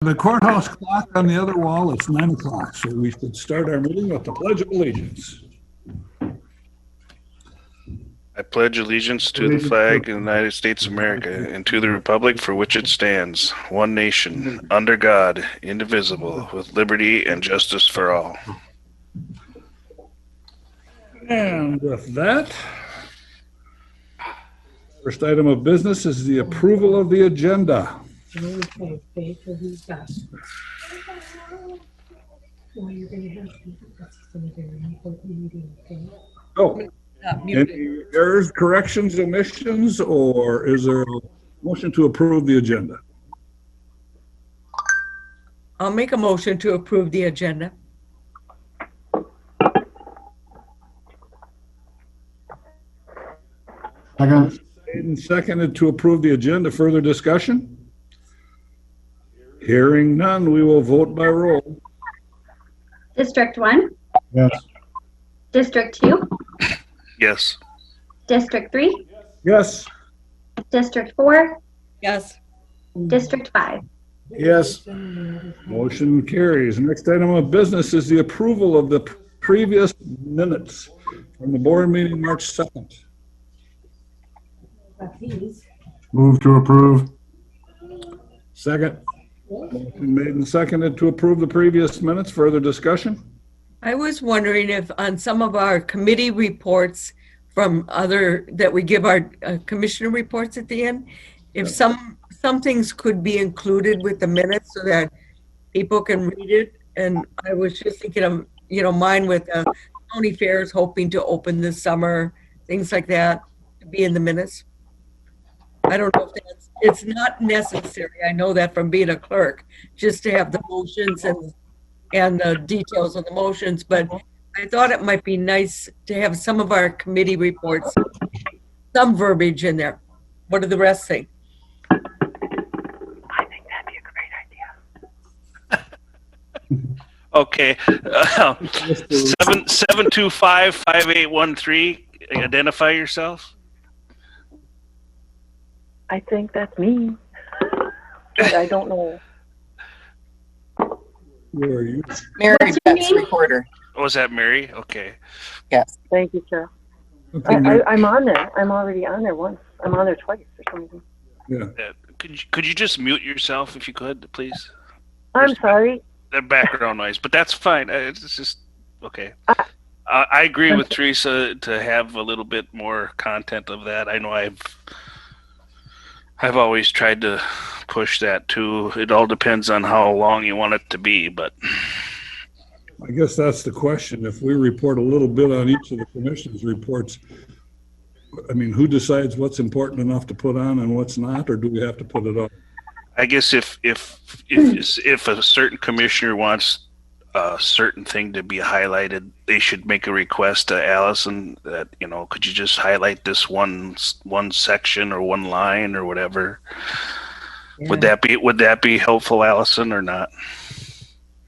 The courthouse clock on the other wall, it's 9 o'clock, so we should start our meeting with the Pledge of Allegiance. I pledge allegiance to the flag of the United States of America and to the republic for which it stands, one nation, under God, indivisible, with liberty and justice for all. And with that, first item of business is the approval of the agenda. Oh, any errors, corrections, omissions, or is there a motion to approve the agenda? I'll make a motion to approve the agenda. Made and seconded to approve the agenda. Further discussion? Hearing none, we will vote by roll. District 1? Yes. District 2? Yes. District 3? Yes. District 4? Yes. District 5? Yes. Motion carries. Next item of business is the approval of the previous minutes from the board meeting March 2nd. Move to approve. Second. Motion made and seconded to approve the previous minutes. Further discussion? I was wondering if on some of our committee reports that we give our commissioner reports at the end, if some things could be included with the minutes so that people can read it. And I was just thinking of, mine with county fairs hoping to open this summer, things like that, to be in the minutes. I don't know if it's not necessary. I know that from being a clerk, just to have the motions and the details of the motions, but I thought it might be nice to have some of our committee reports, some verbiage in there. What do the rest think? I think that'd be a great idea. Okay. 725-5813. Identify yourself. I think that's me, but I don't know. Where are you? Mary What's your Betts, name? recorder. Oh, was that Mary? Okay. Yes. Thank you, sir. Okay, Mary. I'm on there. I'm already on there once. I'm on there twice for some reason. Yeah. Could you just mute yourself if you could, please? I'm sorry. The background noise, but that's fine. It's just okay. I agree with Teresa to have a little bit more content of that. I know I've always tried to push that too. It all depends on how long you want it to be, but I guess that's the question. If we report a little bit on each of the commission's reports, I mean, who decides what's important enough to put on and what's not, or do we have to put it on? I guess if a certain commissioner wants a certain thing to be highlighted, they should make a request to Allison that, could you just highlight this one section or one line or whatever? Yeah. Would that be helpful, Allison, or not?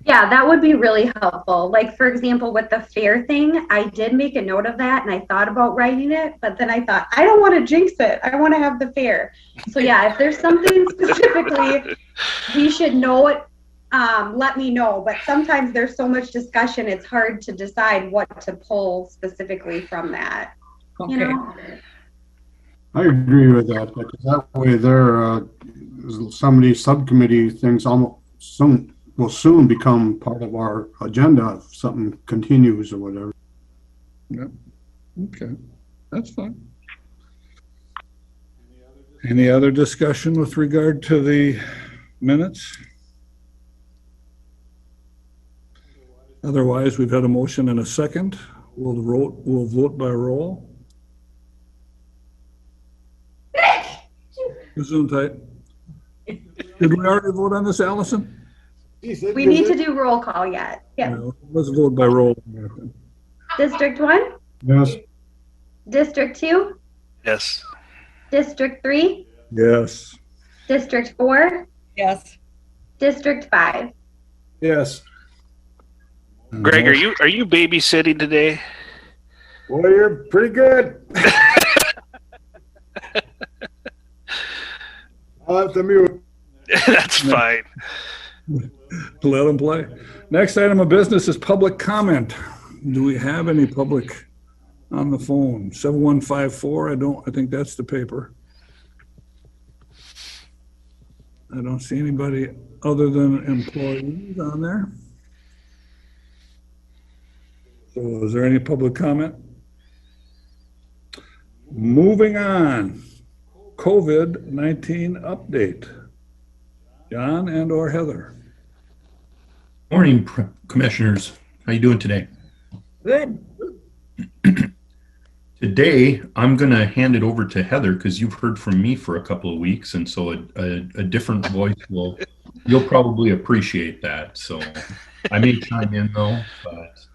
Yeah, that would be really helpful. Like, for example, with the fair thing, I did make a note of that and I thought about writing it, but then I thought, I don't want to jinx it. I want to have the fair. So yeah, if there's something specifically we should know it, let me know. But sometimes there's so much discussion, it's hard to decide what to pull specifically from that. Okay. I agree with that, because that way some of these subcommittee things will soon become part of our agenda if something continues or whatever. Yeah. Okay. That's fine. Any other discussion with regard to the minutes? Otherwise, we've had a motion and a second. We'll vote by roll. Gesundheit. Did we already vote on this, Allison? We need to do roll call yet. Yeah. No, let's vote by roll. District 1? Yes. District 2? Yes. District 3? Yes. District 4? Yes. District 5? Yes. Greg, are you babysitting today? Well, you're pretty good. I'll have to mute. That's fine. Let them play. Next item of business is public comment. Do we have any public on the phone? 7154, I think that's the paper. I don't see anybody other than employees on there. So is there any public comment? Moving on, COVID-19 update. John and or Heather. Morning, Commissioners. How you doing today? Good. Today, I'm going to hand it over to Heather because you've heard from me for a couple of weeks, and so a different voice you'll probably appreciate that. So I may chime in though, but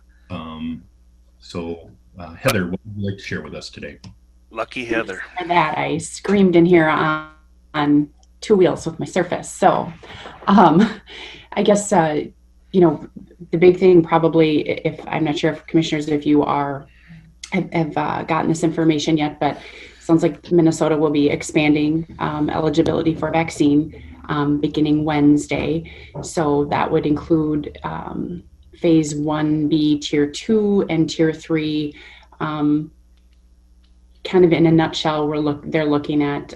Heather, what would you like to share with us today? Lucky Heather. For that, I screamed in here on two wheels with my Surface. So I guess, the big thing probably, if I'm not sure if commissioners, if you have gotten this information yet, but it sounds like Minnesota will be expanding eligibility for vaccine beginning Wednesday. So that would include phase 1B, tier 2 and tier 3. Kind of in a nutshell, they're looking at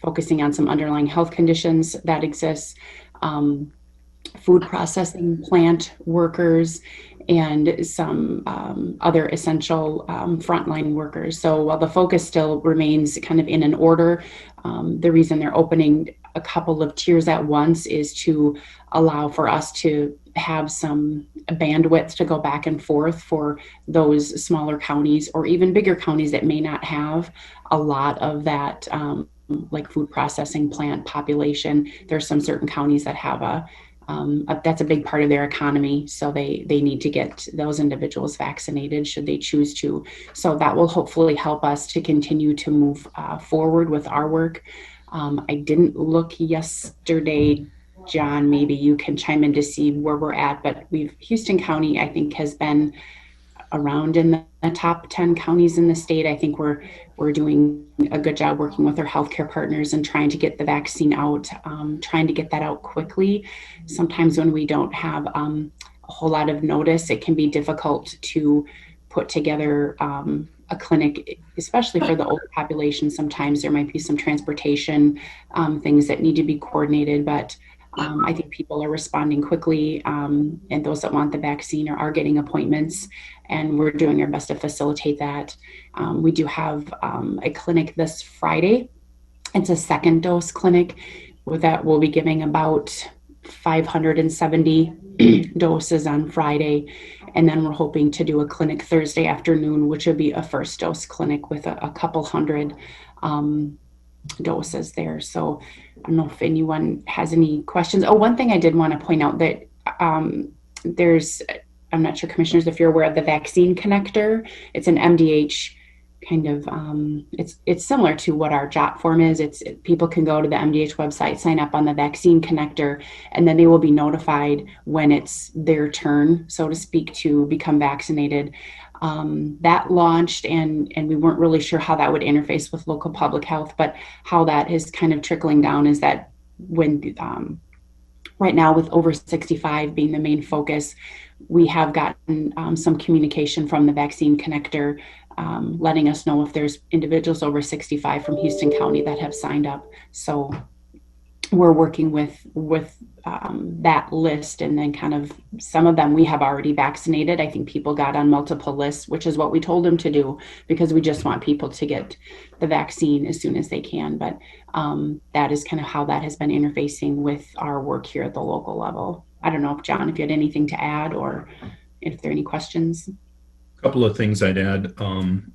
focusing on some underlying health conditions that exist, food processing plant workers, and some other essential frontline workers. So while the focus still remains kind of in an order, the reason they're opening a couple of tiers at once is to allow for us to have some bandwidth to go back and forth for those smaller counties or even bigger counties that may not have a lot of that like food processing plant population. There's some certain counties that have that's a big part of their economy. So they need to get those individuals vaccinated should they choose to. So that will hopefully help us to continue to move forward with our work. I didn't look yesterday, John, maybe you can chime in to see where we're at, but Houston County, I think, has been around in the top 10 counties in the state. I think we're doing a good job working with our healthcare partners and trying to get the vaccine out, trying to get that out quickly. Sometimes when we don't have a whole lot of notice, it can be difficult to put together a clinic, especially for the older population. Sometimes there might be some transportation things that need to be coordinated, but I think people are responding quickly, and those that want the vaccine are getting appointments, and we're doing our best to facilitate that. We do have a clinic this Friday. It's a second dose clinic that we'll be giving about 570 doses on Friday. And then we're hoping to do a clinic Thursday afternoon, which would be a first dose clinic with a couple hundred doses there. So I don't know if anyone has any questions. Oh, one thing I did want to point out that I'm not sure, commissioners, if you're aware of the vaccine connector. It's an MDH kind of, it's similar to what our JOT form is. People can go to the MDH website, sign up on the vaccine connector, and then they will be notified when it's their turn, so to speak, to become vaccinated. That launched, and we weren't really sure how that would interface with local public health, but how that is kind of trickling down is that when right now, with over 65 being the main focus, we have gotten some communication from the vaccine connector letting us know if there's individuals over 65 from Houston County that have signed up. So we're working with that list, and then kind of some of them we have already vaccinated. I think people got on multiple lists, which is what we told them to do, because we just want people to get the vaccine as soon as they can. But that is kind of how that has been interfacing with our work here at the local level. I don't know if, John, if you had anything to add or if there are any questions. A couple of things I'd add.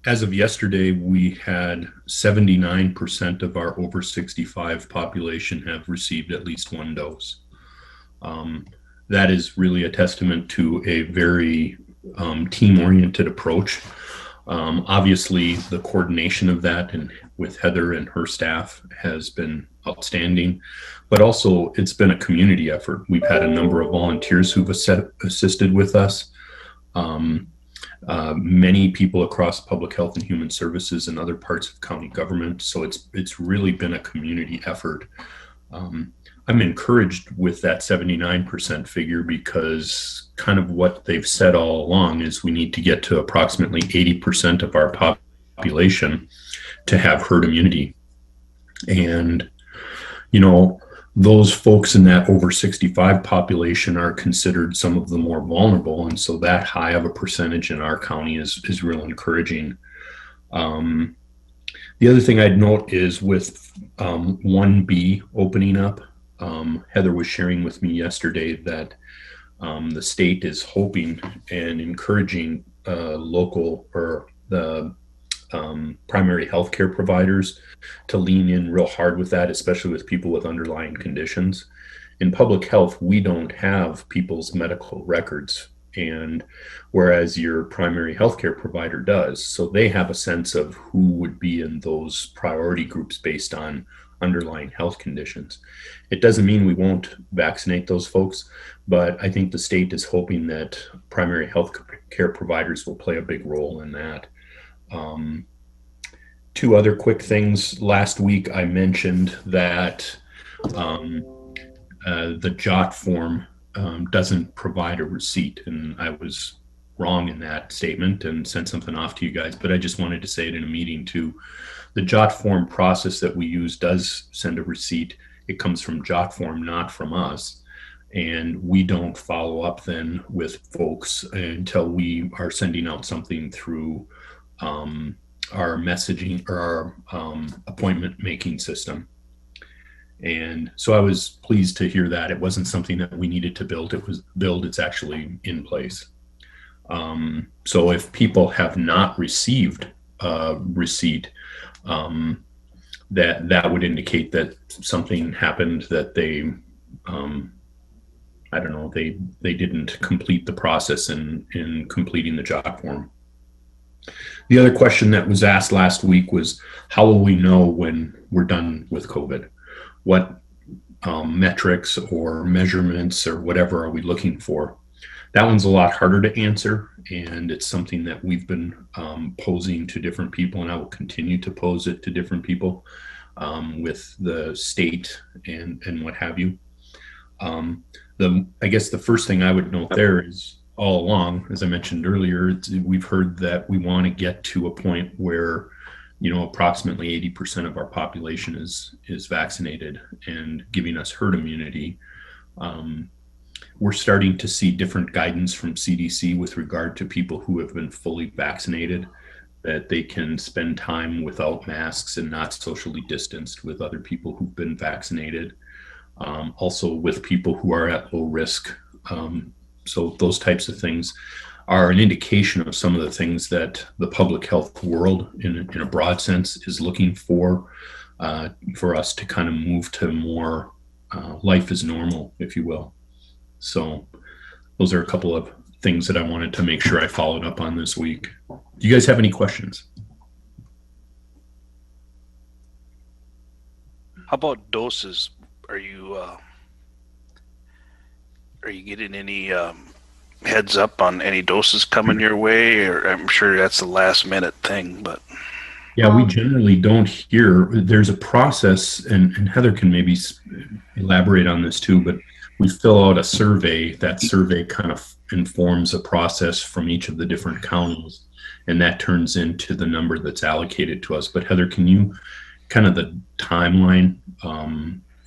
As of yesterday, we had 79% of our over 65 population have received at least one dose. That is really a testament to a very team-oriented approach. Obviously, the coordination of that and with Heather and her staff has been outstanding, but also it's been a community effort. We've had a number of volunteers who've assisted with us. Many people across public health and human services and other parts of county government. So it's really been a community effort. I'm encouraged with that 79% figure, because kind of what they've said all along is we need to get to approximately 80% of our population to have herd immunity. And, you know, those folks in that over 65 population are considered some of the more vulnerable. And so that high of a percentage in our county is real encouraging. The other thing I'd note is with 1B opening up, Heather was sharing with me yesterday that the state is hoping and encouraging local or the primary healthcare providers to lean in real hard with that, especially with people with underlying conditions. In public health, we don't have people's medical records, and whereas your primary healthcare provider does, so they have a sense of who would be in those priority groups based on underlying health conditions. It doesn't mean we won't vaccinate those folks, but I think the state is hoping that primary health care providers will play a big role in that. Two other quick things. Last week I mentioned that the JOT form doesn't provide a receipt, and I was wrong in that statement and sent something off to you guys, but I just wanted to say it in a meeting too. The JOT form process that we use does send a receipt. It comes from JOT form, not from us. And we don't follow up then with folks until we are sending out something through our messaging or our appointment making system. And so I was pleased to hear that it wasn't something that we needed to build. It was built, it's actually in place. So if people have not received a receipt, that would indicate that something happened, that they, I don't know, they didn't complete the process in completing the JOT form. The other question that was asked last week was, how will we know when we're done with COVID? What metrics or measurements or whatever are we looking for? That one's a lot harder to answer, and it's something that we've been posing to different people, and I will continue to pose it to different people with the state and what have you. I guess the first thing I would note there is, all along, as I mentioned earlier, we've heard that we want to get to a point where, you know, approximately 80% of our population is vaccinated and giving us herd immunity. We're starting to see different guidance from CDC with regard to people who have been fully vaccinated, that they can spend time without masks and not socially distanced with other people who've been vaccinated. Also with people who are at low risk. So those types of things are an indication of some of the things that the public health world in a broad sense is looking for us to kind of move to more life as normal, if you will. So those are a couple of things that I wanted to make sure I followed up on this week. Do you guys have any questions? How about doses? Are you getting any heads up on any doses coming your way? Or I'm sure that's a last minute thing, but yeah, we generally don't hear. There's a process, and Heather can maybe elaborate on this too, but we fill out a survey. That survey kind of informs a process from each of the different counties, and that turns into the number that's allocated to us. But Heather, can you kind of the timeline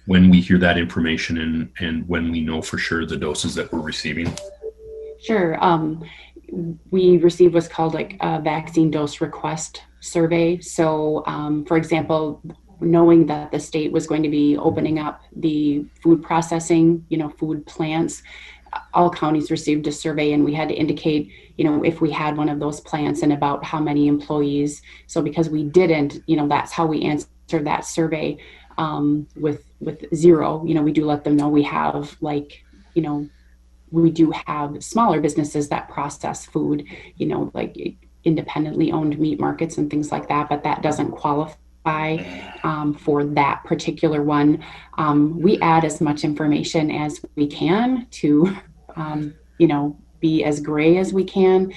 when we hear that information and when we know for sure the doses that we're receiving? Sure. We received what's called like a vaccine dose request survey. So, for example, knowing that the state was going to be opening up the food processing, food plants, all counties received a survey, and we had to indicate, if we had one of those plants and about how many employees. So because we didn't, that's how we answered that survey with zero. We do let them know we have we do have smaller businesses that process food, like independently owned meat markets and things like that, but that doesn't qualify for that particular one. We add as much information as we can to, be as gray as we can.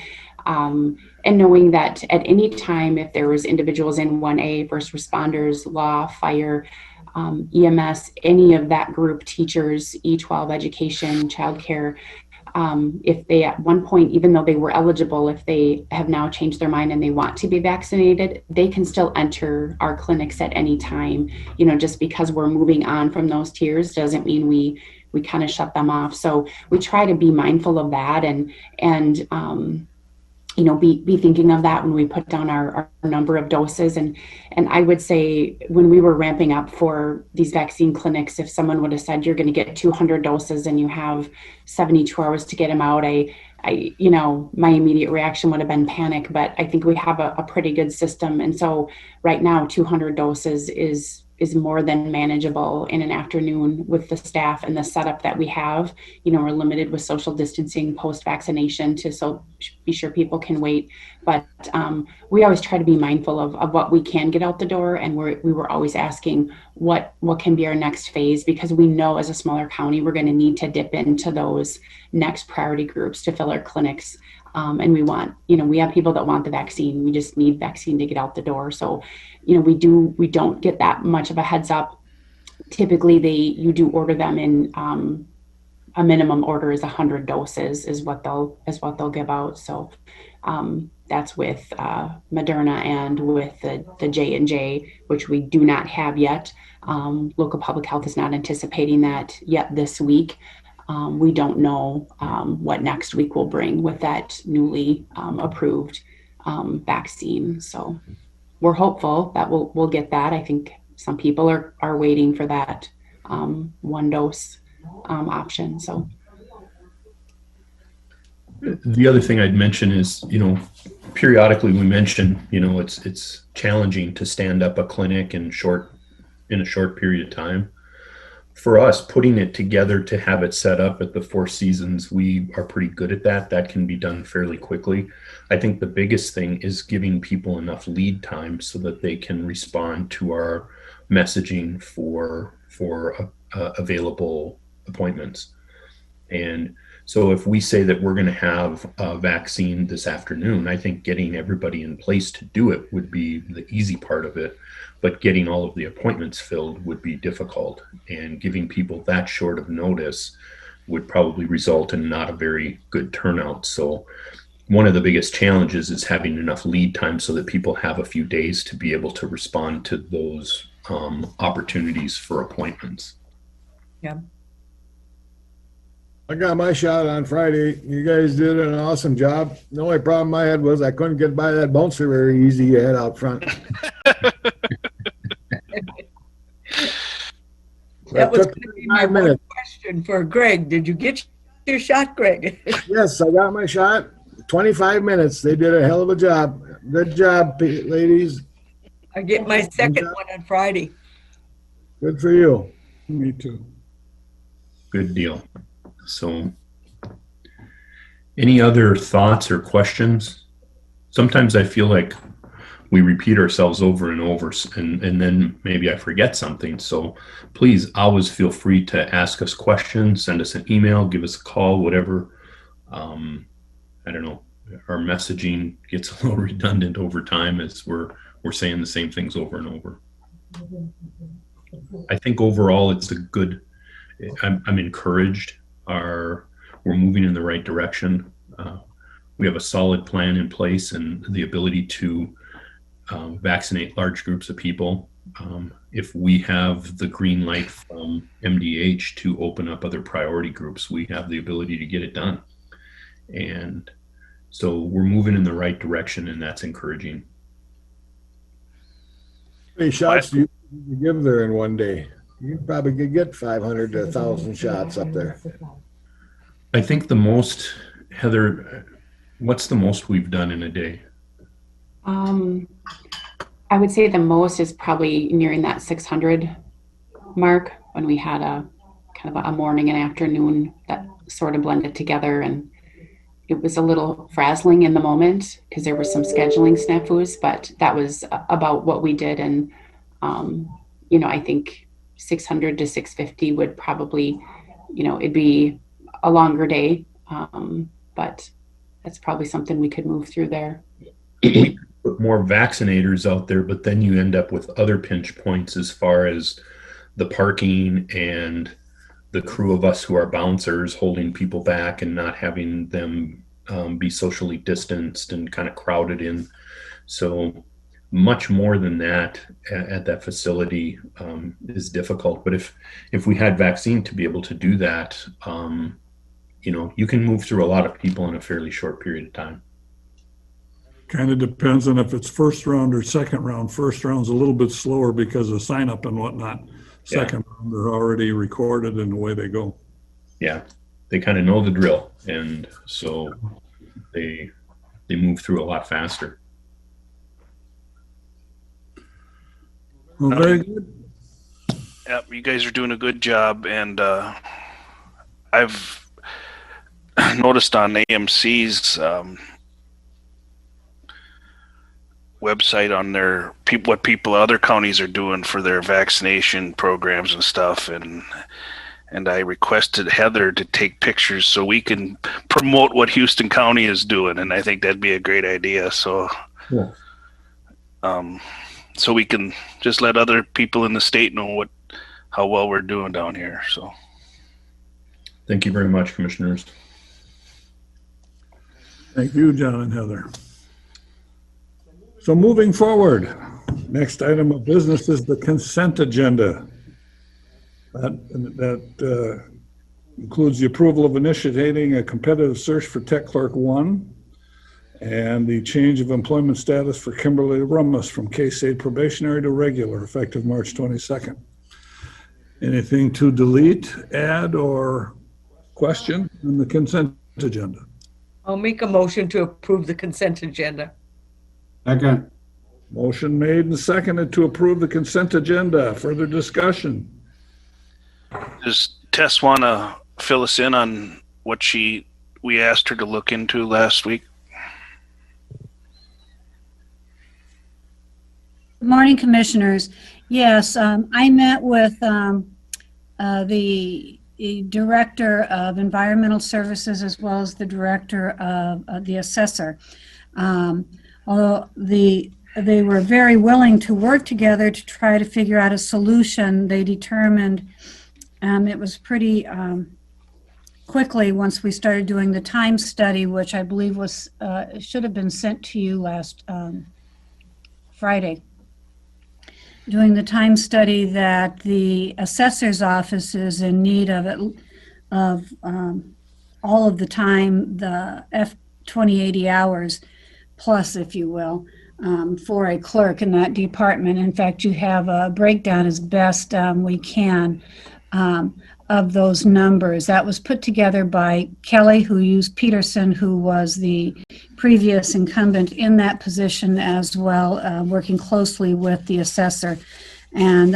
And knowing that at any time, if there was individuals in 1A, first responders, law, fire, EMS, any of that group, teachers, E12 education, childcare, if they at one point, even though they were eligible, if they have now changed their mind and they want to be vaccinated, they can still enter our clinics at any time. You know, just because we're moving on from those tiers doesn't mean we kind of shut them off. So we try to be mindful of that and you know, be thinking of that when we put down our number of doses. And I would say when we were ramping up for these vaccine clinics, if someone would have said you're going to get 200 doses and you have 72 hours to get them out, I you know, my immediate reaction would have been panic, but I think we have a pretty good system. And so right now 200 doses is more than manageable in an afternoon with the staff and the setup that we have. You know, we're limited with social distancing post-vaccination to so be sure people can wait. But we always try to be mindful of what we can get out the door. And we were always asking what can be our next phase, because we know as a smaller county, we're going to need to dip into those next priority groups to fill our clinics. And we want, you know, we have people that want the vaccine. We just need vaccine to get out the door. So, you know, we don't get that much of a heads up. Typically you do order them in, a minimum order is 100 doses is what they'll give out. So, that's with, Moderna and with the J&J, which we do not have yet. Local public health is not anticipating that yet this week. We don't know what next week will bring with that newly approved vaccine. So we're hopeful that we'll get that. I think some people are waiting for that one dose option. So the other thing I'd mention is, you know, periodically we mention, you know, it's challenging to stand up a clinic in a short period of time. For us, putting it together to have it set up at the Four Seasons, we are pretty good at that. That can be done fairly quickly. I think the biggest thing is giving people enough lead time so that they can respond to our messaging for available appointments. And so if we say that we're going to have a vaccine this afternoon, I think getting everybody in place to do it would be the easy part of it. But getting all of the appointments filled would be difficult, and giving people that short of notice would probably result in not a very good turnout. So one of the biggest challenges is having enough lead time so that people have a few days to be able to respond to those opportunities for appointments. Yeah. I got my shot on Friday. You guys did an awesome job. The only problem I had was I couldn't get by that bouncer very easy you had out front. That was going to be my one question for Greg. Did you get your shot, Greg? Yes, I got my shot. 25 minutes. They did a hell of a job. Good job, ladies. I get my second one on Friday. Good for you. Me too. Good deal. So any other thoughts or questions? Sometimes I feel like we repeat ourselves over and over, and then maybe I forget something. So please always feel free to ask us questions, send us an email, give us a call, whatever. I don't know, our messaging gets a little redundant over time as we're saying the same things over and over. I think overall it's a good, I'm encouraged. We're moving in the right direction. We have a solid plan in place and the ability to vaccinate large groups of people. If we have the green light from MDH to open up other priority groups, we have the ability to get it done. And so we're moving in the right direction, and that's encouraging. How many shots do you give there in one day? You probably could get 500 to 1,000 shots up there. I think the most, Heather, what's the most we've done in a day? I would say the most is probably nearing that 600 mark when we had a kind of a morning and afternoon that sort of blended together, and it was a little frazzling in the moment because there were some scheduling snafus, but that was about what we did. And, you know, I think 600 to 650 would probably, you know, it'd be a longer day. But that's probably something we could move through there. Put more vaccinators out there, but then you end up with other pinch points as far as the parking and the crew of us who are bouncers holding people back and not having them be socially distanced and kind of crowded in. So much more than that at that facility is difficult. But if we had vaccine to be able to do that, you can move through a lot of people in a fairly short period of time. Kind of depends on if it's first round or second round. First round's a little bit slower because of sign up and whatnot. Second round, they're already recorded and away they go. Yeah, they kind of know the drill, and so they move through a lot faster. Well, very good. Yep, you guys are doing a good job, and I've noticed on AMC's website on their what other counties are doing for their vaccination programs and stuff, and I requested Heather to take pictures so we can promote what Houston County is doing, and I think that'd be a great idea. So, Yeah. So we can just let other people in the state know how well we're doing down here. So, Thank you very much, Commissioners. Thank you, John and Heather. So moving forward, next item of business is the consent agenda. That includes the approval of initiating a competitive search for Tech Clerk 1 and the change of employment status for Kimberly Rummus from case-aid probationary to regular, effective March 22nd. Anything to delete, add, or question on the consent agenda? I'll make a motion to approve the consent agenda. Second. Motion made and seconded to approve the consent agenda. Further discussion? does Tess want to fill us in on what we asked her to look into last week? Good morning, Commissioners. Yes, I met with the Director of Environmental Services as well as the Director of the Assessor. Although they were very willing to work together to try to figure out a solution, they determined it was pretty quickly once we started doing the time study, which I believe was should have been sent to you last Friday. Doing the time study that the assessor's office is in need of all of the time, the F2080 hours plus, if you will, for a clerk in that department. In fact, you have a breakdown as best we can of those numbers. That was put together by Kelly, who used Peterson, who was the previous incumbent in that position as well, working closely with the assessor. And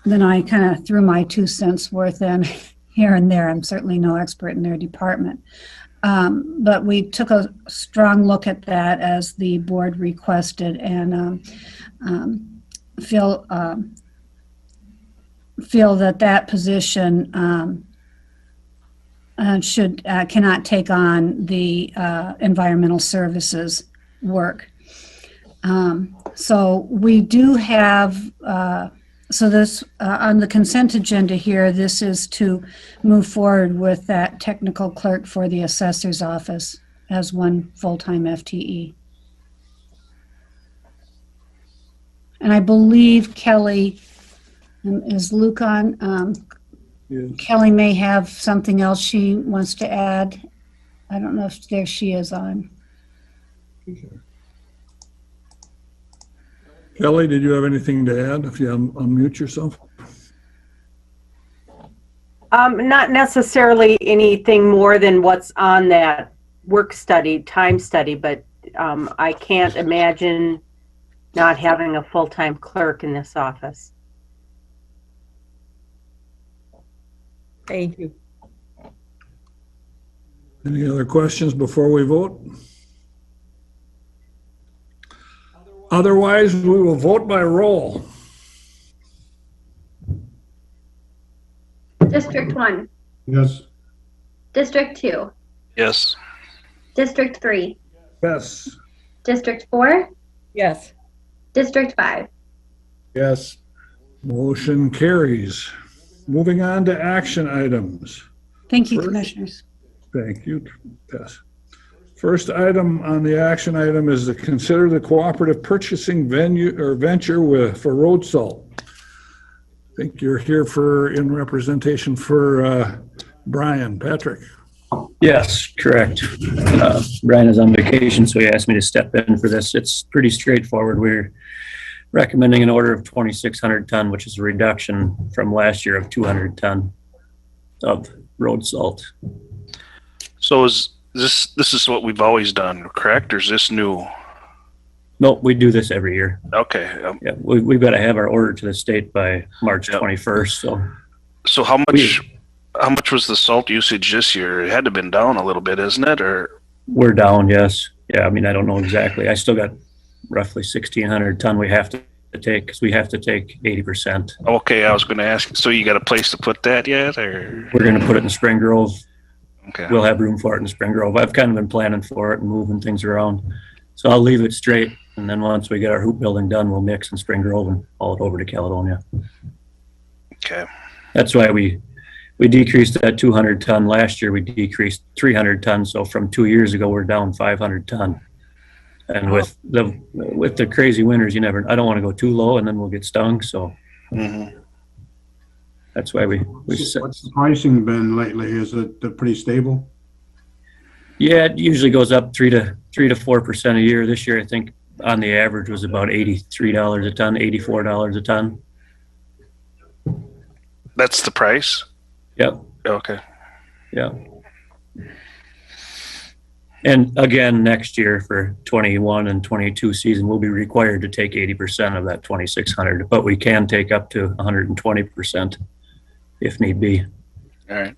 then I kind of threw my 2 cents worth in here and there. I'm certainly no expert in their department. But we took a strong look at that as the board requested, and feel that position cannot take on the environmental services work. So we do have, so this on the consent agenda here, this is to move forward with that technical clerk for the assessor's office as one full-time FTE. And I believe Kelly, is Luke on? Yes. Kelly may have something else she wants to add. I don't know if there she is on. Kelly, did you have anything to add if you unmute yourself? Not necessarily anything more than what's on that work study, time study, but I can't imagine not having a full-time clerk in this office. Thank you. Any other questions before we vote? Otherwise, we will vote by roll. District 1, Yes. District 2, Yes. District 3, Yes. District 4, Yes. District 5. Yes. Motion carries. Moving on to action items. Thank you, First- Commissioners. Thank you, Tess. First item on the action item is to consider the cooperative purchasing venture for road salt. I think you're here in representation for Brian. Patrick. Yes, correct. Brian is on vacation, so he asked me to step in for this. It's pretty straightforward. We're recommending an order of 2,600 ton, which is a reduction from last year of 200 ton of road salt. So is this is what we've always done, correct? Or is this new? No, we do this every year. Okay. Yeah, we've got to have our order to the state by March Yep. 21st. So how much was the salt usage this year? It had to have been down a little bit, isn't it? Or We're down, yes. Yeah, I mean, I don't know exactly. I still got roughly 1,600 ton we have to take because we have to take 80%. okay, I was going to ask. So you got a place to put that yet, or We're going to put it in Spring Grove. okay? We'll have room for it in Spring Grove. I've kind of been planning for it and moving things around. So I'll leave it straight. And then once we get our hoop building done, we'll mix in Spring Grove and haul it over to Caledonia. Okay. That's why we decreased that 200 ton. Last year, we decreased 300 tons. So from 2 years ago, we're down 500 ton. And with the crazy winters, I don't want to go too low and then we'll get stung. So that's why we What's the pricing been lately? Is it pretty stable? Yeah, it usually goes up 3 to 4% a year. This year, I think on the average was about $83 a ton, $84 a ton. That's the price? Yep. Okay. Yeah. And again, next year for 21 and 22 season, we'll be required to take 80% of that 2,600, but we can take up to 120% if need be. All right.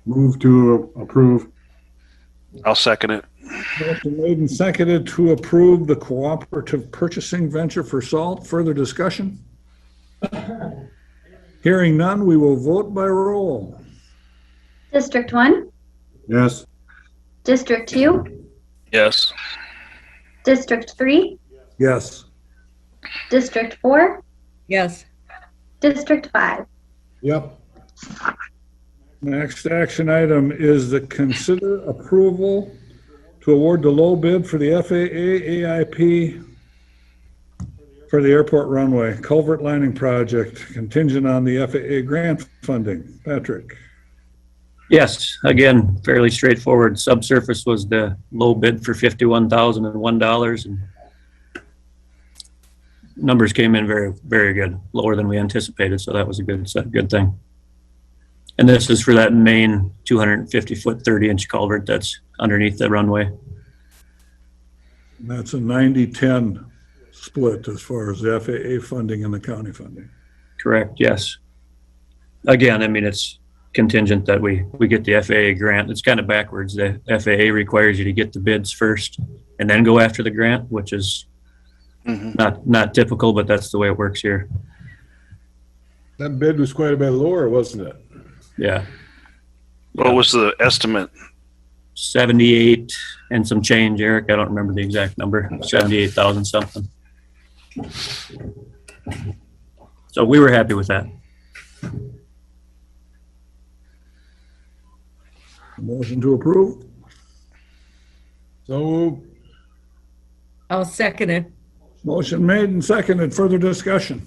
Move to approve. I'll second it. Motion made and seconded to approve the cooperative purchasing venture for salt. Further discussion? Hearing none, we will vote by roll. District 1, Yes. District 2, Yes. District 3, Yes. District 4, Yes. District 5. Yep. Next action item is the consider approval to award the low bid for the FAA AIP for the airport runway culvert lining project contingent on the FAA grant funding. Patrick. Yes, again, fairly straightforward. Subsurface was the low bid for $51,001 and numbers came in very, very good, lower than we anticipated. So that was a good thing. And this is for that main 250-foot, 30-inch culvert that's underneath the runway. And that's a 90-10 split as far as the FAA funding and the county funding. Correct, yes. Again, I mean, it's contingent that we get the FAA grant. It's kind of backwards. The FAA requires you to get the bids first and then go after the grant, which is not typical, but that's the way it works here. That bid was quite a bit lower, wasn't it? Yeah. What was the estimate? 78 and some change, Eric. I don't remember the exact number. 78,000 something. So we were happy with that. Motion to approve. So I'll second it. Motion made and seconded. Further discussion?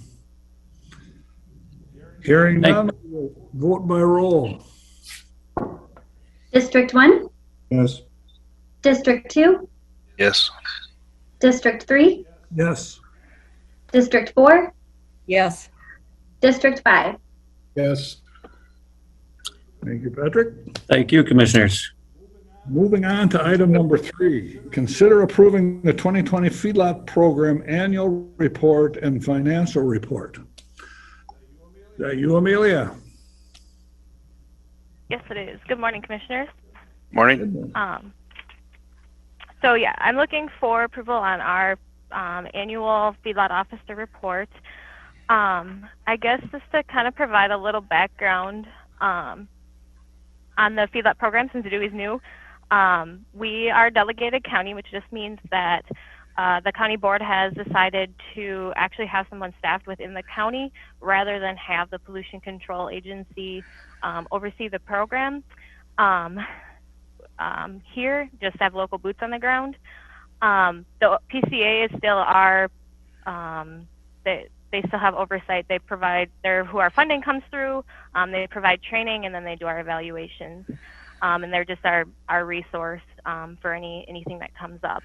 Hearing none, we'll vote by roll. District 1, Yes. District 2, Yes. District 3, Yes. District 4, Yes. District 5. yes. Thank you, Patrick. Thank you, commissioners. Moving on to item number 3, consider approving the 2020 feedlot program annual report and financial report. Is that you, Amelia? Yes, it is. Good morning, Commissioners. Morning. So yeah, I'm looking for approval on our annual feedlot officer report. I guess just to kind of provide a little background on the feedlot program, since Dewey's new. We are a delegated county, which just means that the county board has decided to actually have someone staffed within the county rather than have the pollution control agency oversee the program. Here, just have local boots on the ground. The PCA is still our, they still have oversight. They provide who our funding comes through. They provide training, and then they do our evaluations. And they're just our resource for anything that comes up.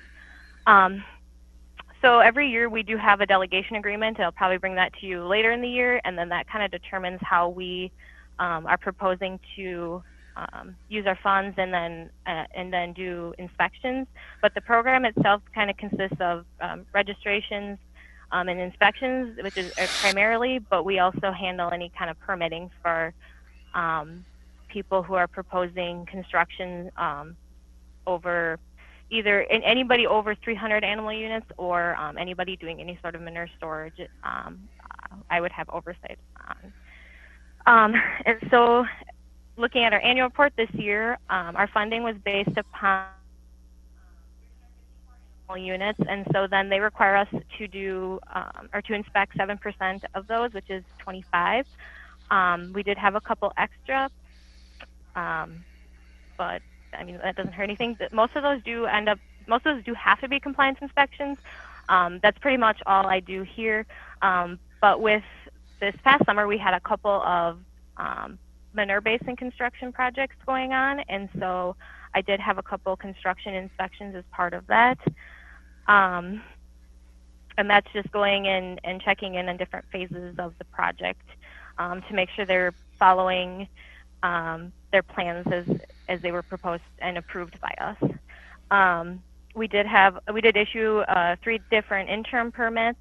So every year we do have a delegation agreement. I'll probably bring that to you later in the year, and then that kind of determines how we are proposing to use our funds and then do inspections. But the program itself kind of consists of registrations and inspections, which is primarily, but we also handle any kind of permitting for people who are proposing construction over anybody over 300 animal units or anybody doing any sort of manure storage. I would have oversight on. And so looking at our annual report this year, our funding was based upon units, and so then they require us to do or to inspect 7% of those, which is 25. We did have a couple extra, but I mean that doesn't hurt anything. Most of those do have to be compliance inspections. That's pretty much all I do here. But with this past summer, we had a couple of manure basin construction projects going on, and so I did have a couple construction inspections as part of that. And that's just going in and checking in on different phases of the project to make sure they're following their plans as they were proposed and approved by us. We did issue 3 different interim permits,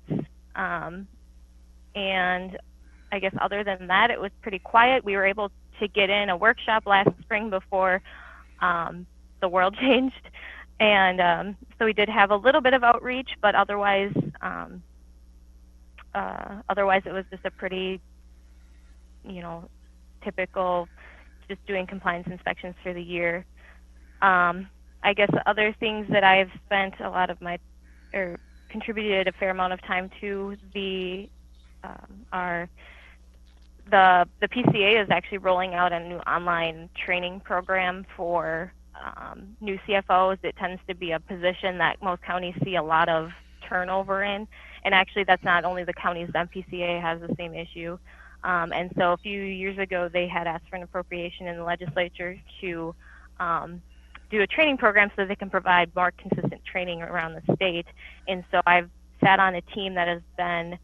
and I guess other than that, it was pretty quiet. We were able to get in a workshop last spring before the world changed, and so we did have a little bit of outreach, but otherwise it was just a pretty, typical, just doing compliance inspections for the year. I guess other things that I've spent a lot of contributed a fair amount of time to are the PCA is actually rolling out a new online training program for new CFOs. It tends to be a position that most counties see a lot of turnover in, and actually that's not only the counties, the MPCA has the same issue. And so a few years ago, they had asked for an appropriation in the legislature to do a training program so they can provide more consistent training around the state. And so I've sat on a team that has been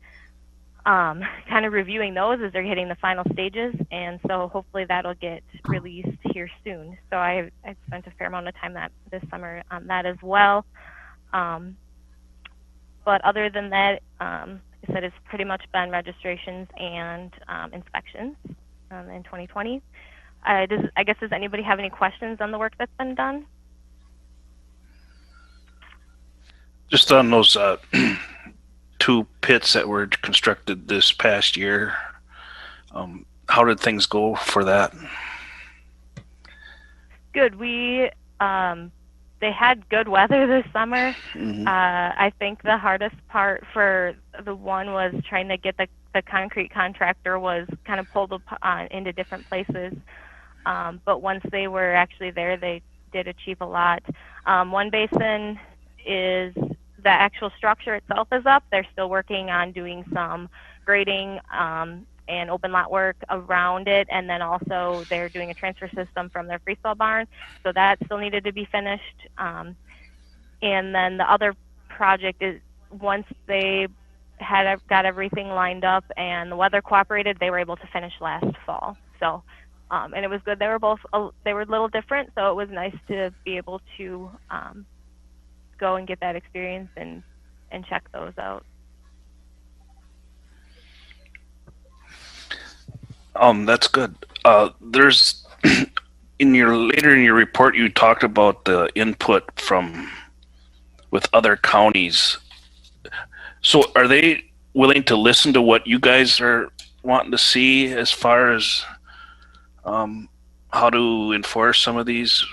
kind of reviewing those as they're hitting the final stages. And so hopefully that'll get released here soon. So I've spent a fair amount of time this summer on that as well. But other than that, I said it's pretty much been registrations and inspections in 2020. I guess, does anybody have any questions on the work that's been done? Just on those 2 pits that were constructed this past year, how did things go for that? Good. They had good weather this summer. Mm-hmm. I think the hardest part for the one was trying to get the concrete contractor was kind of pulled into different places. But once they were actually there, they did achieve a lot. One basin is the actual structure itself is up. They're still working on doing some grading and open lot work around it, and then also they're doing a transfer system from their freestall barn, so that still needed to be finished. And then the other project is once they got everything lined up and the weather cooperated, they were able to finish last fall. So and it was good. They were a little different, so it was nice to be able to go and get that experience and check those out. That's good. There's later in your report, you talked about the input with other counties. So are they willing to listen to what you guys are wanting to see as far as how to enforce some of these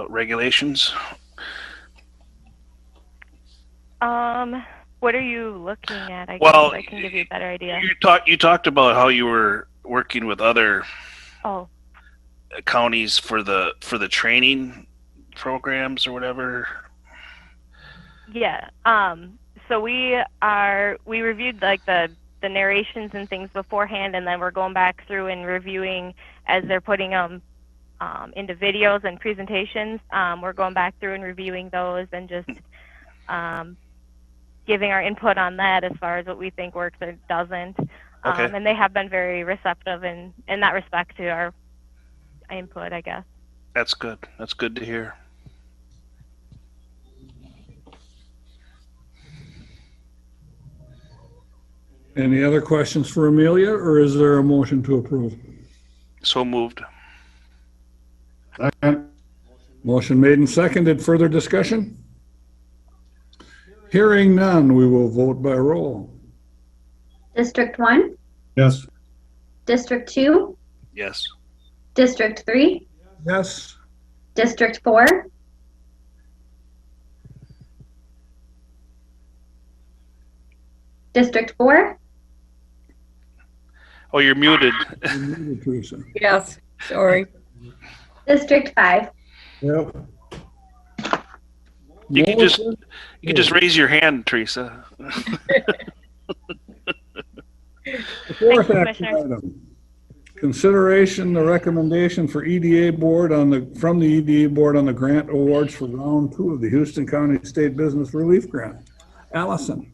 regulations? What are you looking at? I Well, guess I can give you a better idea. You talked about how you were working with other Oh, counties for the training programs or whatever. yeah. So we reviewed like the narrations and things beforehand, and then we're going back through and reviewing as they're putting them into videos and presentations. We're going back through and reviewing those and just giving our input on that as far as what we think works or doesn't. Okay. And they have been very receptive in that respect to our input, I guess. That's good. That's good to hear. Any other questions for Amelia, or is there a motion to approve? So moved. Second. Motion made and seconded. Further discussion? Hearing none, we will vote by roll. District 1, Yes. District 2, Yes. District 3, Yes. District 4, District 4, Oh, you're muted. You're muted, Teresa. Yes, sorry. District 5. Yep. You can just raise your hand, Teresa. The fourth Thank you, action Commissioners. item. Consideration the recommendation for EDA board from the EDA board on the grant awards for round 2 of the Houston County State Business Relief Grant. Allison.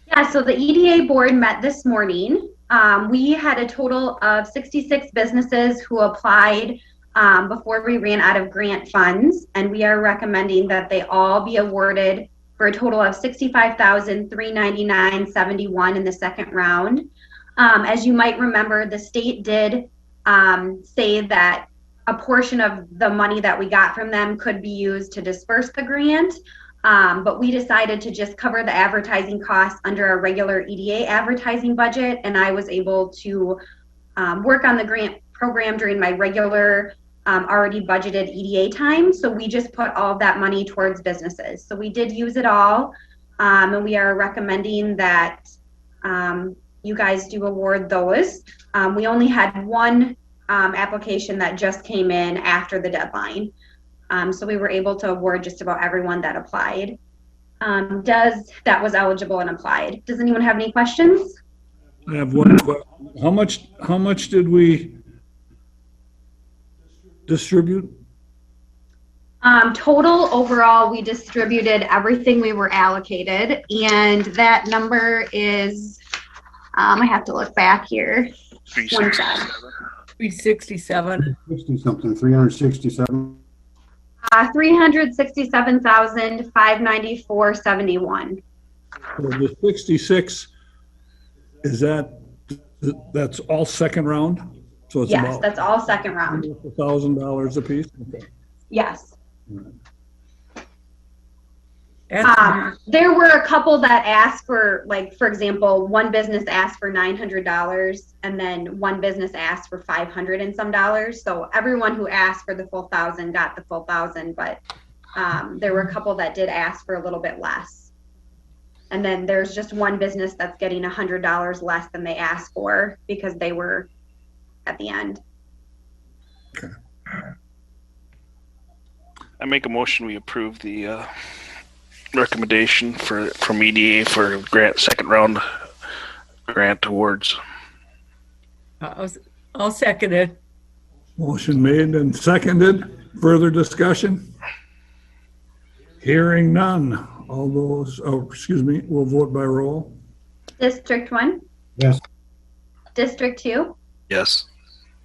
Yeah, so the EDA board met this morning. We had a total of 66 businesses who applied before we ran out of grant funds, and we are recommending that they all be awarded for a total of $65,399.71 in the second round. As you might remember, the state did say that a portion of the money that we got from them could be used to disperse the grant, but we decided to just cover the advertising costs under our regular EDA advertising budget, and I was able to work on the grant program during my regular already budgeted EDA time. So we just put all of that money towards businesses. So we did use it all, and we are recommending that you guys do award those. We only had one application that just came in after the deadline. So we were able to award just about everyone that applied. That was eligible and applied. Does anyone have any questions? I have one question. How much did we distribute? Total overall, we distributed everything we were allocated, and that number is, I have to look back here. 367. 60 something, 367. 367,594.71. So the 66, that's all second round? So it's Yes, about that's all second round. $1,000 a piece? Okay. Yes. That's- There were a couple that asked for, like, for example, one business asked for $900, and then one business asked for $500 and some dollars. So everyone who asked for the full 1,000 got the full 1,000, but there were a couple that did ask for a little bit less. And then there's just one business that's getting $100 less than they asked for because they were at the end. Okay. I make a motion we approve the recommendation from EDA for second round grant awards. I'll second it. Motion made and seconded. Further discussion? Hearing none. All those, we'll vote by roll. District 1? Yes. District 2? Yes.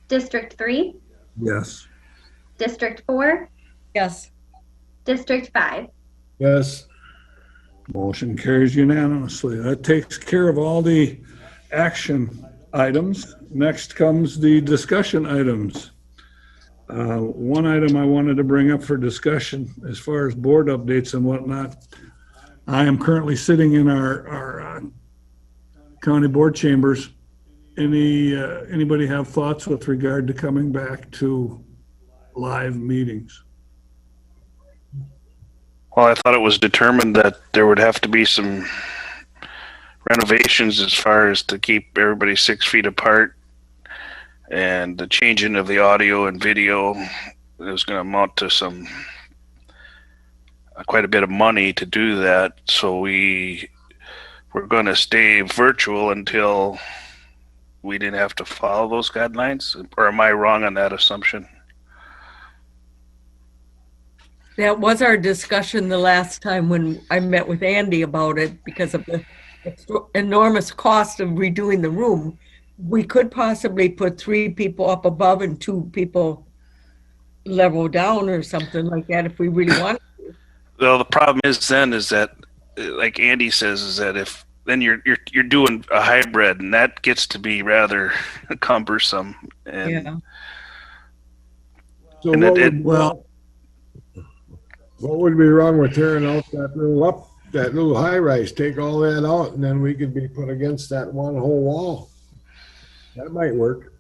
District 3? Yes. District 4? Yes. District 5? Yes. Motion carries unanimously. That takes care of all the action items. Next comes the discussion items. One item I wanted to bring up for discussion as far as board updates and whatnot. I am currently sitting in our county board chambers. Anybody have thoughts with regard to coming back to live meetings? Well, I thought it was determined that there would have to be some renovations as far as to keep everybody 6 feet apart, and the changing of the audio and video is going to amount to some quite a bit of money to do that. So we're going to stay virtual until we didn't have to follow those guidelines, or am I wrong on that assumption? That was our discussion the last time when I met with Andy about it, because of the enormous cost of redoing the room. We could possibly put 3 people up above and 2 people level down or something like that if we really want. Well, the problem is that, like Andy says, is that if then you're doing a hybrid, and that gets to be rather cumbersome. And Yeah. So And what would be wrong with tearing out that little high rise, take all that out, and then we could be put against that one whole wall? That might work.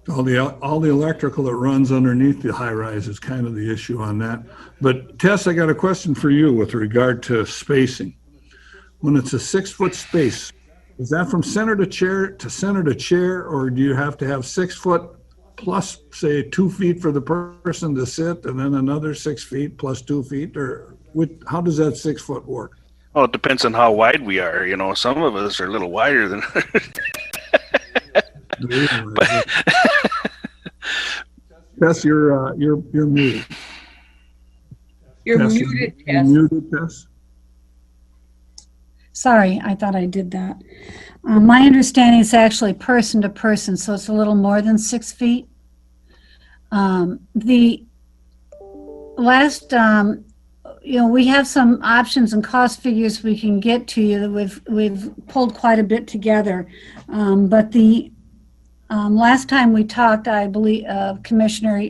All the electrical that runs underneath the high rise is kind of the issue on that. But Tess, I got a question for you with regard to spacing. When it's a 6-foot space, is that from center to chair, or do you have to have 6 foot plus, say, 2 feet for the person to sit, and then another 6 feet plus 2 feet, or how does that 6 foot work? well, it depends on how wide we are. You know, some of us are a little wider than others. Tess, you're muted. You're Tess, muted, you're Tess. muted, Tess. Sorry, I thought I did that. My understanding is actually person to person, so it's a little more than 6 feet. The last, we have some options and cost figures we can get to you that we've pulled quite a bit together. But the last time we talked, I believe, Commissioner,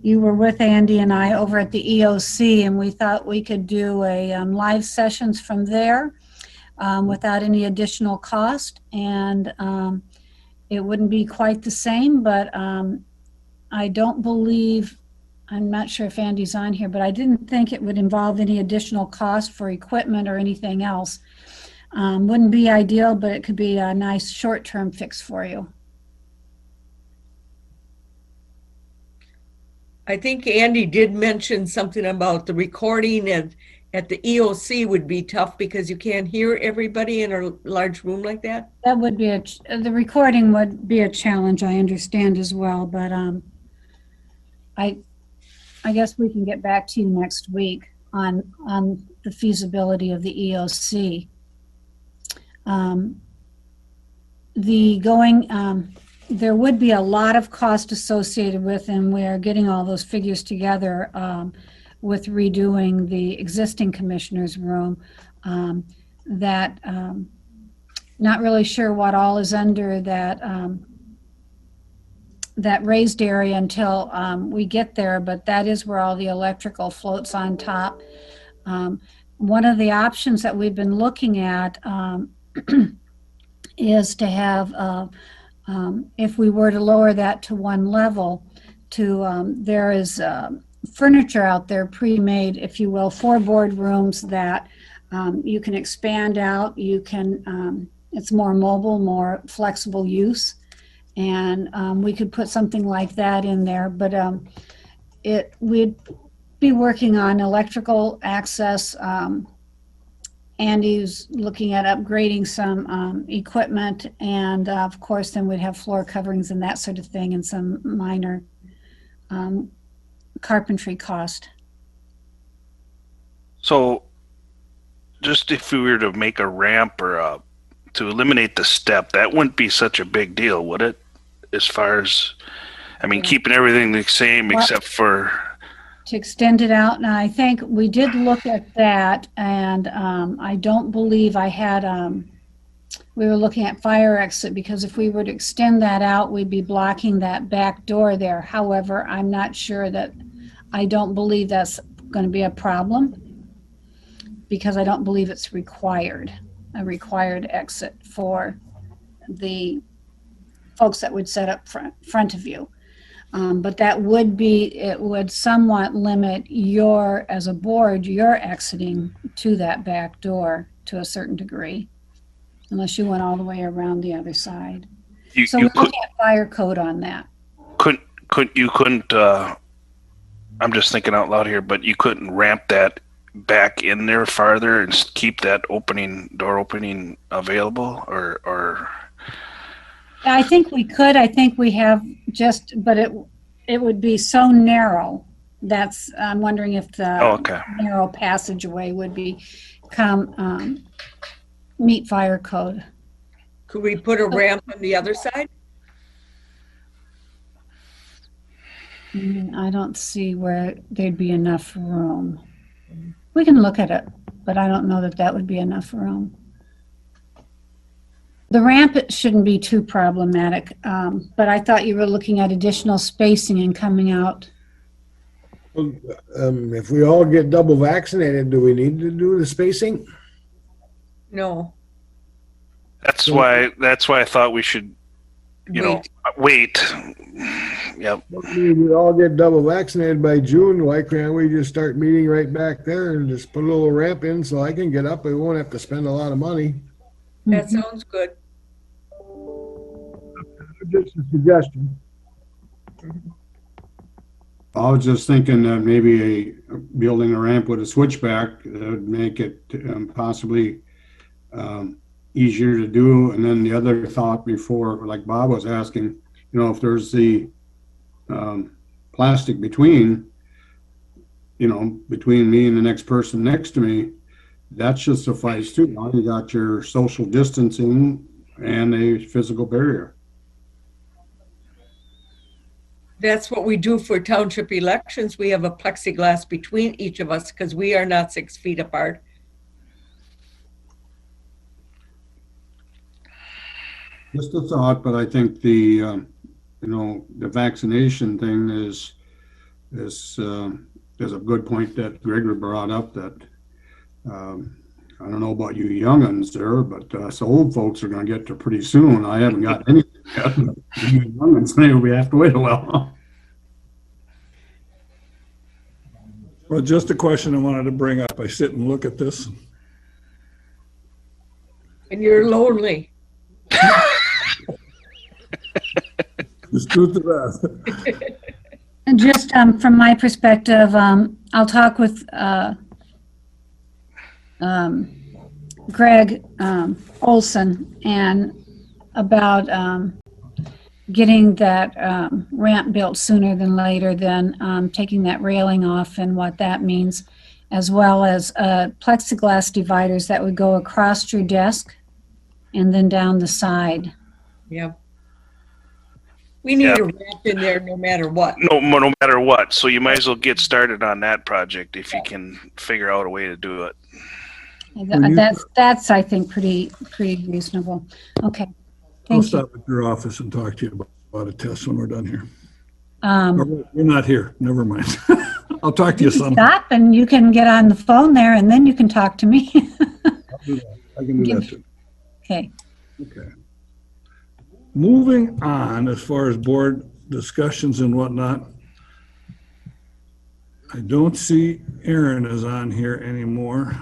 you were with Andy and I over at the EOC, and we thought we could do a live sessions from there without any additional cost. And it wouldn't be quite the same, but I don't believe, I'm not sure if Andy's on here, but I didn't think it would involve any additional cost for equipment or anything else. Wouldn't be ideal, but it could be a nice short-term fix for you. I think Andy did mention something about the recording at the EOC would be tough because you can't hear everybody in a large room like that. That would be the recording would be a challenge, I understand as well, but I guess we can get back to you next week on the feasibility of the EOC. There would be a lot of cost associated with, and we're getting all those figures together with redoing the existing commissioner's room. Not really sure what all is under that raised area until we get there, but that is where all the electrical floats on top. One of the options that we've been looking at is to have if we were to lower that to one level, there is furniture out there pre-made, if you will, for boardrooms that you can expand out. You can, it's more mobile, more flexible use, and we could put something like that in there. But we'd be working on electrical access. Andy's looking at upgrading some equipment, and of course then we'd have floor coverings and that sort of thing, and some minor carpentry cost. So just if we were to make a ramp or to eliminate the step, that wouldn't be such a big deal, would it? As far as, I mean, keeping everything the same except for to extend it out. Now, I think we did look at that, and I don't believe I had, we were looking at fire exit, because if we were to extend that out, we'd be blocking that back door there. However, I'm not sure I don't believe that's going to be a problem, because I don't believe it's a required exit for the folks that would set up front of you. But that would be, it would somewhat limit your, as a board, your exiting to that back door to a certain degree, unless you went all the way around the other side. You, So you we're could, looking at fire code on that. couldn't, I'm just thinking out loud here, but you couldn't ramp that back in there farther and keep that door opening available, or I think we could. I think we have but it would be so narrow. I'm wondering if the okay. narrow passageway would meet fire code. Could we put a ramp on the other side? I don't see where there'd be enough room. We can look at it, but I don't know that that would be enough room. The ramp shouldn't be too problematic, but I thought you were looking at additional spacing and coming out. If we all get double vaccinated, do we need to do the spacing? No. That's why I thought we should, wait. Yep. We all get double vaccinated by June. Why can't we just start meeting right back there and just put a little ramp in so I can get up? We won't have to spend a lot of money. That sounds good. Just a suggestion. I was just thinking that maybe building a ramp with a switchback would make it possibly easier to do. And then the other thought before, like Bob was asking, if there's the plastic between me and the next person next to me, that should suffice too. Now you got your social distancing and a physical barrier. That's what we do for township elections. We have a plexiglass between each of us because we are not 6 feet apart. Just a thought, but I think the vaccination thing is a good point that Gregory brought up. That I don't know about you young'uns there, but us old folks are going to get there pretty soon. I haven't got anything yet. You young'uns, maybe we have to wait a while. Well, just a question I wanted to bring up. I sit and look at this. And you're lonely. There's truth to that. And just from my perspective, I'll talk with Greg Olson and about getting that ramp built sooner than later, than taking that railing off and what that means, as well as plexiglass dividers that would go across your desk and then down the side. Yeah. We need a ramp in there no matter what. No matter what. So you might as well get started on that project if you can figure out a way to do it. That's I think pretty reasonable. Okay. I'll Thank you. stop at your office and talk to you about a test when we're done here. You're not here. Never mind. I'll talk to you sometime. Stop and you can get on the phone there and then you can talk to me. I'll do that. I can do that too. Okay. Okay. Moving on, as far as board discussions and whatnot, I don't see Aaron is on here anymore.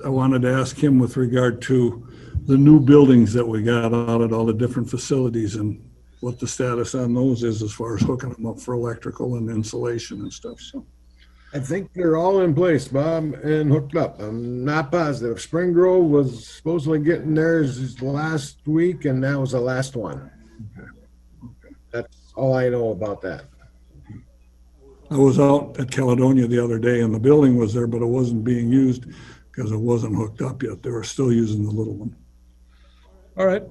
I wanted to ask him with regard to the new buildings that we got out at all the different facilities and what the status on those is as far as hooking them up for electrical and insulation and stuff. So I think they're all in place, Bob, and hooked up. I'm not positive. Spring Grove was supposedly getting theirs last week, and that was the last one. Okay. That's all I know about that. I was out at Caledonia the other day and the building was there, but it wasn't being used because it wasn't hooked up yet. They were still using the little one. All right.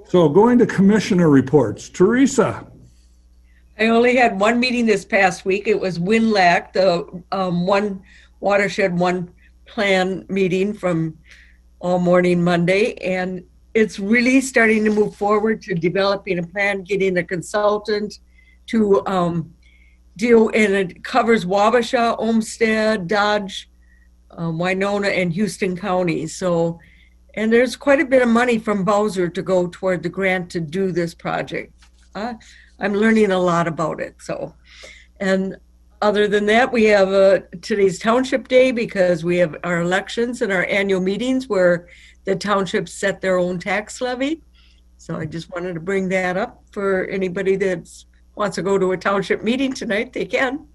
So going to commissioner reports. Teresa. I only had one meeting this past week. It was WINLAC, the one watershed, one plan meeting from all morning Monday. And it's really starting to move forward to developing a plan, getting a consultant to deal, and it covers Wabasha, Olmsted, Dodge, Winona, and Houston counties. So And there's quite a bit of money from Bowser to go toward the grant to do this project. I'm learning a lot about it, so. And other than that, we have today's Township Day because we have our elections and our annual meetings where the townships set their own tax levy. So I just wanted to bring that up for anybody that wants to go to a township meeting tonight, they can.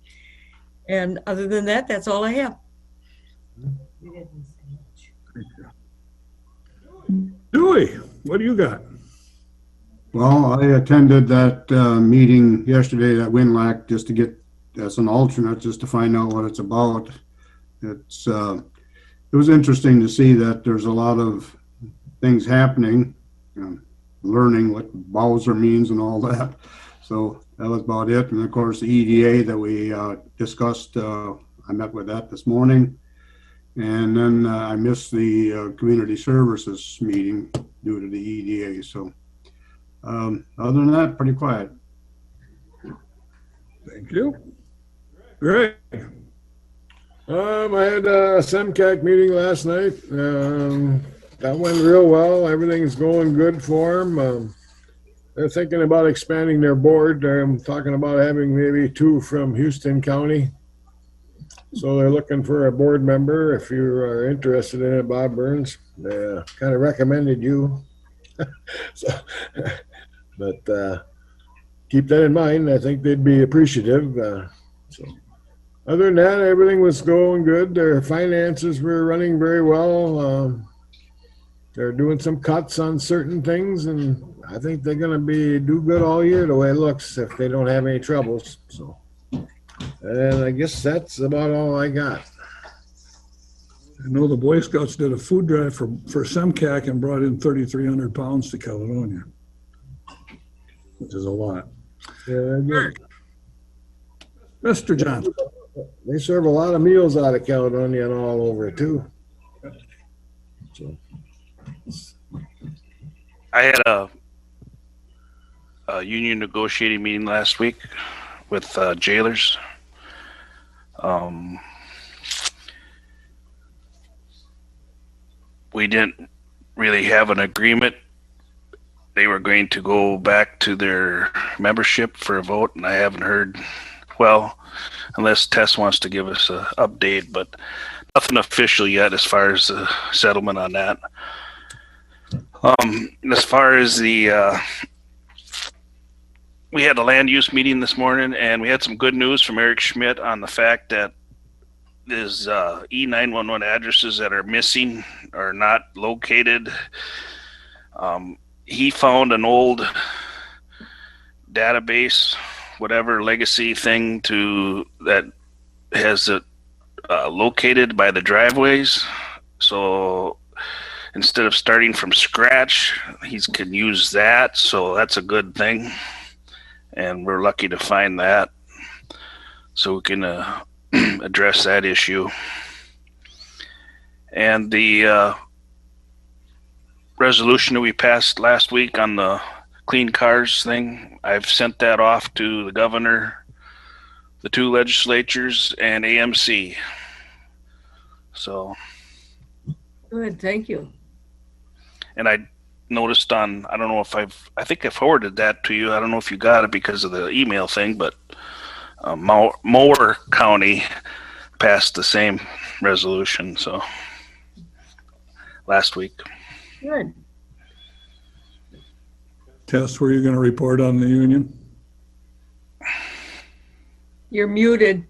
And other than that, that's all I have. Dewey, what do you got? Well, I attended that meeting yesterday at WinLAC just to get as an alternate, just to find out what it's about. It was interesting to see that there's a lot of things happening, learning what Bowser means and all that. So that was about it. And of course, the EDA that we discussed, I met with that this morning. And then I missed the community services meeting due to the EDA. So other than that, pretty quiet. Thank you. Greg. I had a SEMCAC meeting last night. That went real well. Everything's going good for them. They're thinking about expanding their board. They're talking about having maybe 2 from Houston County. So they're looking for a board member. If you are interested in it, Bob Burns, kind of recommended you. But keep that in mind. I think they'd be appreciative. So other than that, everything was going good. Their finances were running very well. They're doing some cuts on certain things, and I think they're going to do good all year the way it looks if they don't have any troubles. So, and I guess that's about all I got. I know the Boy Scouts did a food drive for SEMCAC and brought in 3,300 pounds to Caledonia, which is a lot. Yeah, they're good. Mr. Johnson. They serve a lot of meals out of Caledonia and all over too. So. I had a union negotiating meeting last week with jailers. We didn't really have an agreement. They were going to go back to their membership for a vote, and I haven't heard, well, unless Tess wants to give us an update, but nothing official yet as far as the settlement on that. As far as we had a land use meeting this morning, and we had some good news from Eric Schmidt on the fact that there's E911 addresses that are missing or not located. He found an old database, whatever legacy thing that has it located by the driveways. So instead of starting from scratch, he can use that. So that's a good thing. And we're lucky to find that. So we can address that issue. And the resolution that we passed last week on the clean cars thing, I've sent that off to the governor, the 2 legislatures, and AMC. So. Good, thank you. And I noticed I don't know if I think I forwarded that to you. I don't know if you got it because of the email thing, but Mower County passed the same resolution, so last week. Good. Tess, were you going to report on the union? You're muted.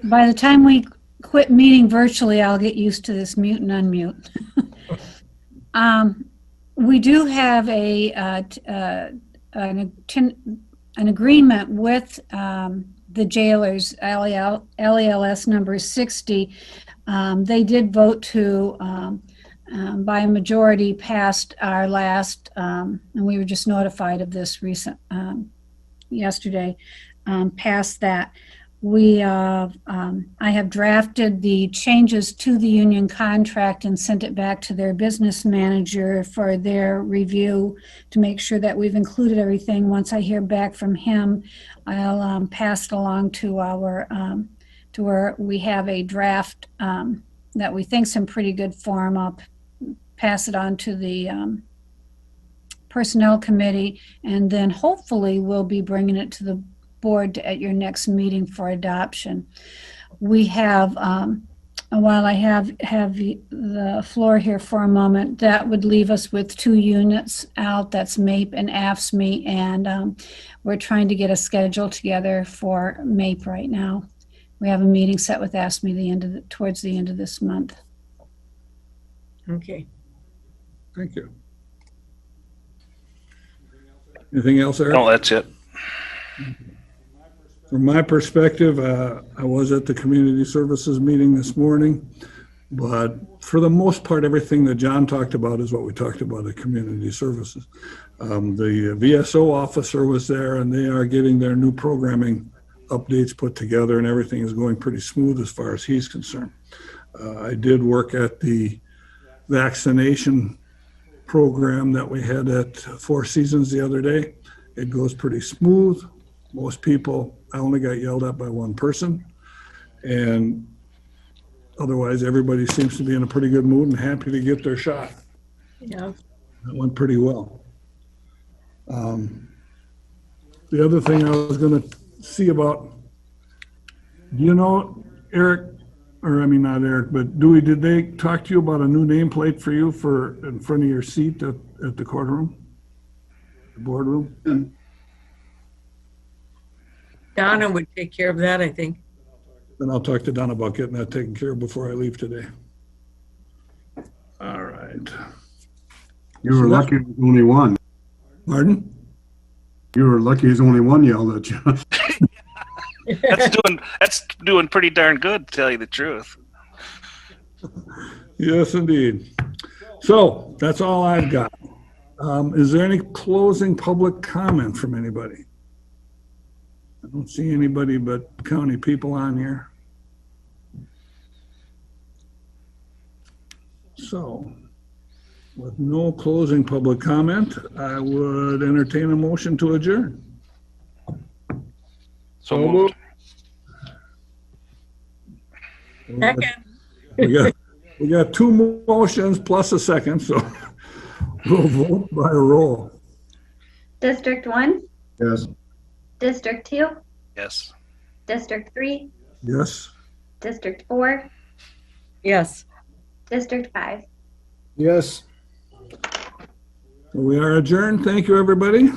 By the time we quit meeting virtually, I'll get used to this mute and unmute. We do have an agreement with the jailers, LELS number 60. They did vote to, by a majority, passed our last, and we were just notified of this yesterday, passed that. I have drafted the changes to the union contract and sent it back to their business manager for their review to make sure that we've included everything. Once I hear back from him, I'll pass it along to where we have a draft that we think's in pretty good form. I'll pass it on to the Personnel Committee, and then hopefully we'll be bringing it to the board at your next meeting for adoption. We have, while I have the floor here for a moment, that would leave us with 2 units out. That's MAPE and AFSME, and we're trying to get a schedule together for MAPE right now. We have a meeting set with AFSME towards the end of this month. Okay. Thank you. Anything else, Eric? No, that's it. From my perspective, I was at the community services meeting this morning, but for the most part, everything that John talked about is what we talked about at community services. The VSO officer was there, and they are getting their new programming updates put together, and everything is going pretty smooth as far as he's concerned. I did work at the vaccination program that we had at Four Seasons the other day. It goes pretty smooth. Most people, I only got yelled at by one person, and otherwise everybody seems to be in a pretty good mood and happy to get their shot. Yeah. That went pretty well. The other thing I was going to see about, you know, Eric, or I mean not Eric, but Dewey, did they talk to you about a new nameplate for you for in front of your seat at the courtroom, the boardroom? Donna would take care of that, I think. Then I'll talk to Don about getting that taken care of before I leave today. All right. You were lucky it was only one. Pardon? You were lucky there's only one yelled at you. That's doing pretty darn good, to tell you the truth. Yes, indeed. So that's all I've got. Is there any closing public comment from anybody? I don't see anybody but county people on here. So, with no closing public comment, I would entertain a motion to adjourn. So moved. Second. We got 2 motions plus a second, so we'll vote by roll. District 1, Yes. District 2, Yes. District 3, Yes? District 4, Yes. District 5. Yes. We are adjourned. Thank you, everybody.